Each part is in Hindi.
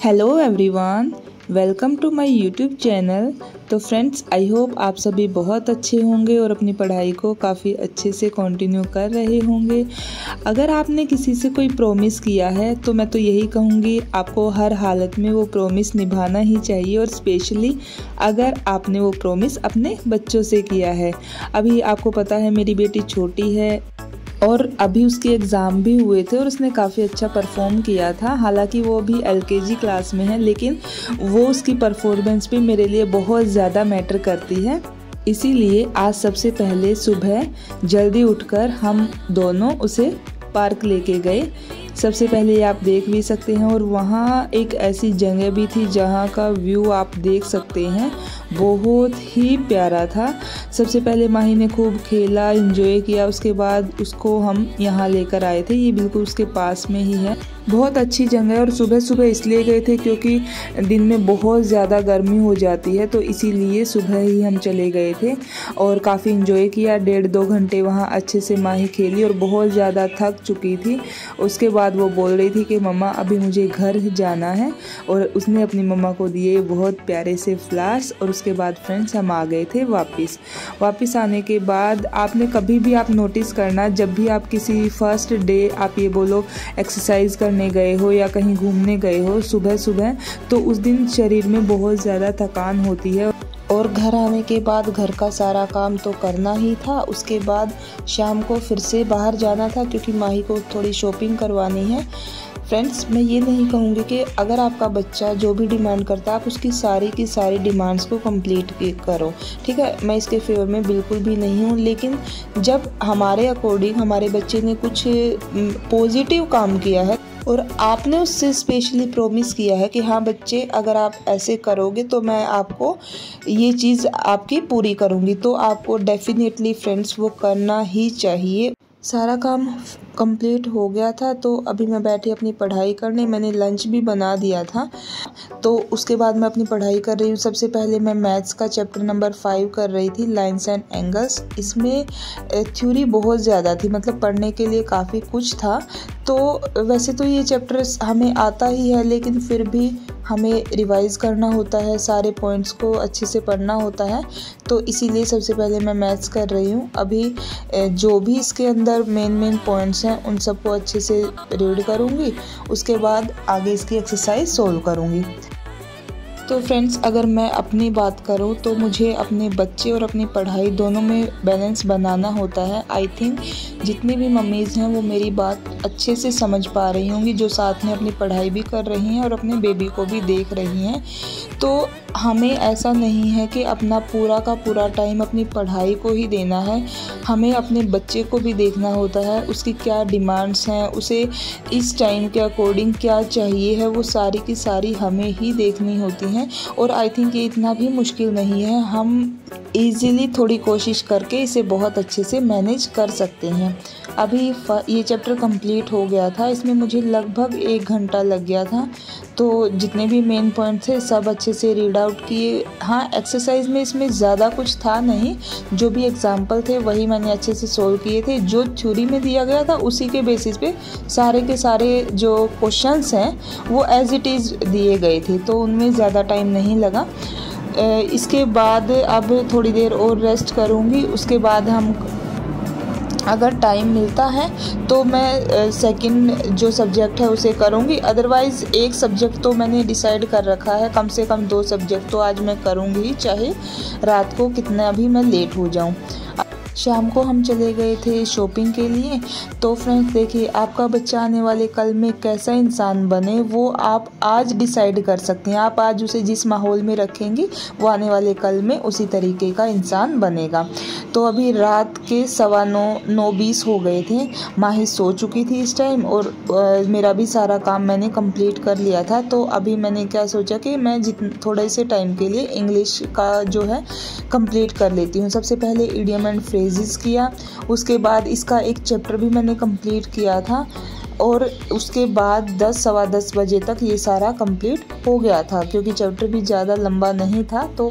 Hello everyone, welcome to my YouTube channel. तो फ्रेंड्स, आई होप आप सभी बहुत अच्छे होंगे और अपनी पढ़ाई को काफ़ी अच्छे से कंटिन्यू कर रहे होंगे। अगर आपने किसी से कोई प्रॉमिस किया है तो मैं तो यही कहूँगी, आपको हर हालत में वो प्रॉमिस निभाना ही चाहिए, और स्पेशली अगर आपने वो प्रॉमिस अपने बच्चों से किया है। अभी आपको पता है मेरी बेटी छोटी है और अभी उसके एग्ज़ाम भी हुए थे और उसने काफ़ी अच्छा परफॉर्म किया था। हालांकि वो अभी LKG क्लास में है, लेकिन वो उसकी परफॉर्मेंस भी मेरे लिए बहुत ज़्यादा मैटर करती है। इसीलिए आज सबसे पहले सुबह जल्दी उठकर हम दोनों उसे पार्क लेके गए। सबसे पहले आप देख भी सकते हैं, और वहाँ एक ऐसी जगह भी थी जहाँ का व्यू आप देख सकते हैं, बहुत ही प्यारा था। सबसे पहले माही ने खूब खेला, एंजॉय किया। उसके बाद उसको हम यहाँ लेकर आए थे, ये बिल्कुल उसके पास में ही है। बहुत अच्छी जगह है, और सुबह सुबह इसलिए गए थे क्योंकि दिन में बहुत ज़्यादा गर्मी हो जाती है, तो इसीलिए सुबह ही हम चले गए थे और काफ़ी एंजॉय किया। 1.5-2 घंटे वहाँ अच्छे से माही खेली और बहुत ज़्यादा थक चुकी थी। उसके बाद वो बोल रही थी कि मम्मा अभी मुझे घर जाना है, और उसने अपनी मम्मा को दिए बहुत प्यारे से फ्लावर्स। और उसके बाद फ्रेंड्स हम आ गए थे वापस आने के बाद आपने कभी भी आप नोटिस करना, जब भी आप किसी फर्स्ट डे आप ये बोलो एक्सरसाइज करने गए हो या कहीं घूमने गए हो सुबह सुबह, तो उस दिन शरीर में बहुत ज़्यादा थकान होती है, और घर आने के बाद घर का सारा काम तो करना ही था। उसके बाद शाम को फिर से बाहर जाना था क्योंकि माही को थोड़ी शॉपिंग करवानी है। फ्रेंड्स, मैं ये नहीं कहूँगी कि अगर आपका बच्चा जो भी डिमांड करता है आप उसकी सारी की सारी डिमांड्स को कंप्लीट करो, ठीक है। मैं इसके फेवर में बिल्कुल भी नहीं हूँ, लेकिन जब हमारे अकॉर्डिंग हमारे बच्चे ने कुछ पॉजिटिव काम किया है और आपने उससे स्पेशली प्रॉमिस किया है कि हाँ बच्चे, अगर आप ऐसे करोगे तो मैं आपको ये चीज़ आपकी पूरी करूँगी, तो आपको डेफिनेटली फ्रेंड्स वो करना ही चाहिए। सारा काम कंप्लीट हो गया था, तो अभी मैं बैठी अपनी पढ़ाई करने। मैंने लंच भी बना दिया था, तो उसके बाद मैं अपनी पढ़ाई कर रही हूँ। सबसे पहले मैं मैथ्स का चैप्टर नंबर 5 कर रही थी, लाइन्स एंड एंगल्स। इसमें थ्योरी बहुत ज़्यादा थी, मतलब पढ़ने के लिए काफ़ी कुछ था। तो वैसे तो ये चैप्टर हमें आता ही है, लेकिन फिर भी हमें रिवाइज करना होता है, सारे पॉइंट्स को अच्छे से पढ़ना होता है, तो इसीलिए सबसे पहले मैं मैथ्स कर रही हूँ। अभी जो भी इसके अंदर मेन पॉइंट्स हैं उन सबको अच्छे से रीड करूँगी, उसके बाद आगे इसकी एक्सरसाइज सोल्व करूँगी। तो फ्रेंड्स, अगर मैं अपनी बात करूं तो मुझे अपने बच्चे और अपनी पढ़ाई दोनों में बैलेंस बनाना होता है। आई थिंक जितनी भी मम्मीज़ हैं वो मेरी बात अच्छे से समझ पा रही होंगी, जो साथ में अपनी पढ़ाई भी कर रही हैं और अपने बेबी को भी देख रही हैं। तो हमें ऐसा नहीं है कि अपना पूरा का पूरा टाइम अपनी पढ़ाई को ही देना है, हमें अपने बच्चे को भी देखना होता है, उसकी क्या डिमांड्स हैं, उसे इस टाइम के अकॉर्डिंग क्या चाहिए है, वो सारी की सारी हमें ही देखनी होती हैं। और आई थिंक ये इतना भी मुश्किल नहीं है, हम ईज़िली थोड़ी कोशिश करके इसे बहुत अच्छे से मैनेज कर सकते हैं। अभी ये चैप्टर कंप्लीट हो गया था, इसमें मुझे लगभग 1 घंटा लग गया था, तो जितने भी मेन पॉइंट थे सब अच्छे से रीड आउट किए। हाँ, एक्सरसाइज में इसमें ज़्यादा कुछ था नहीं, जो भी एग्जाम्पल थे वही मैंने अच्छे से सोल्व किए थे। जो थ्योरी में दिया गया था उसी के बेसिस पे सारे के सारे जो क्वेश्चंस हैं वो एज इट इज़ दिए गए थे, तो उनमें ज़्यादा टाइम नहीं लगा। इसके बाद अब थोड़ी देर और रेस्ट करूँगी, उसके बाद हम अगर टाइम मिलता है तो मैं सेकंड जो सब्जेक्ट है उसे करूँगी। अदरवाइज़ एक सब्जेक्ट तो मैंने डिसाइड कर रखा है, कम से कम 2 सब्जेक्ट तो आज मैं करूँगी ही, चाहे रात को कितना भी मैं लेट हो जाऊँ। शाम को हम चले गए थे शॉपिंग के लिए। तो फ्रेंड्स देखिए, आपका बच्चा आने वाले कल में कैसा इंसान बने वो आप आज डिसाइड कर सकते हैं। आप आज उसे जिस माहौल में रखेंगी वो आने वाले कल में उसी तरीके का इंसान बनेगा। तो अभी रात के 9:20 हो गए थे, माही सो चुकी थी इस टाइम, और मेरा भी सारा काम मैंने कंप्लीट कर लिया था। तो अभी मैंने क्या सोचा कि मैं थोड़े से टाइम के लिए इंग्लिश का जो है कंप्लीट कर लेती हूँ। सबसे पहले इडियम एंड फ्रेजेस किया, उसके बाद इसका एक चैप्टर भी मैंने कंप्लीट किया था, और उसके बाद 10-सवा 10 बजे तक ये सारा कंप्लीट हो गया था, क्योंकि चैप्टर भी ज़्यादा लंबा नहीं था। तो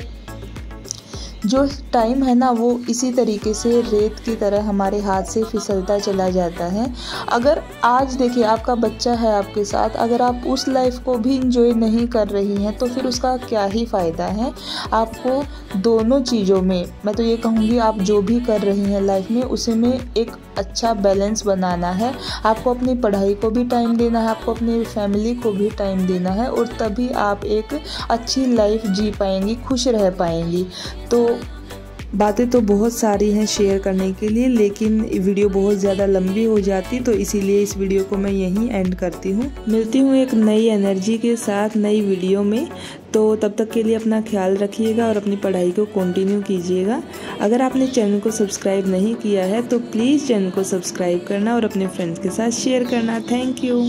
जो टाइम है ना वो इसी तरीके से रेत की तरह हमारे हाथ से फिसलता चला जाता है। अगर आज देखिए आपका बच्चा है आपके साथ, अगर आप उस लाइफ को भी इंजॉय नहीं कर रही हैं तो फिर उसका क्या ही फ़ायदा है। आपको दोनों चीज़ों में, मैं तो ये कहूँगी, आप जो भी कर रही हैं लाइफ में उसी में एक अच्छा बैलेंस बनाना है। आपको अपनी पढ़ाई को भी टाइम देना है, आपको अपनी फैमिली को भी टाइम देना है, और तभी आप एक अच्छी लाइफ जी पाएंगी, खुश रह पाएंगी। तो बातें तो बहुत सारी हैं शेयर करने के लिए, लेकिन वीडियो बहुत ज़्यादा लंबी हो जाती, तो इसीलिए इस वीडियो को मैं यहीं एंड करती हूँ। मिलती हूँ एक नई एनर्जी के साथ नई वीडियो में। तो तब तक के लिए अपना ख्याल रखिएगा और अपनी पढ़ाई को कंटिन्यू कीजिएगा। अगर आपने चैनल को सब्सक्राइब नहीं किया है तो प्लीज़ चैनल को सब्सक्राइब करना और अपने फ्रेंड्स के साथ शेयर करना। Thank you.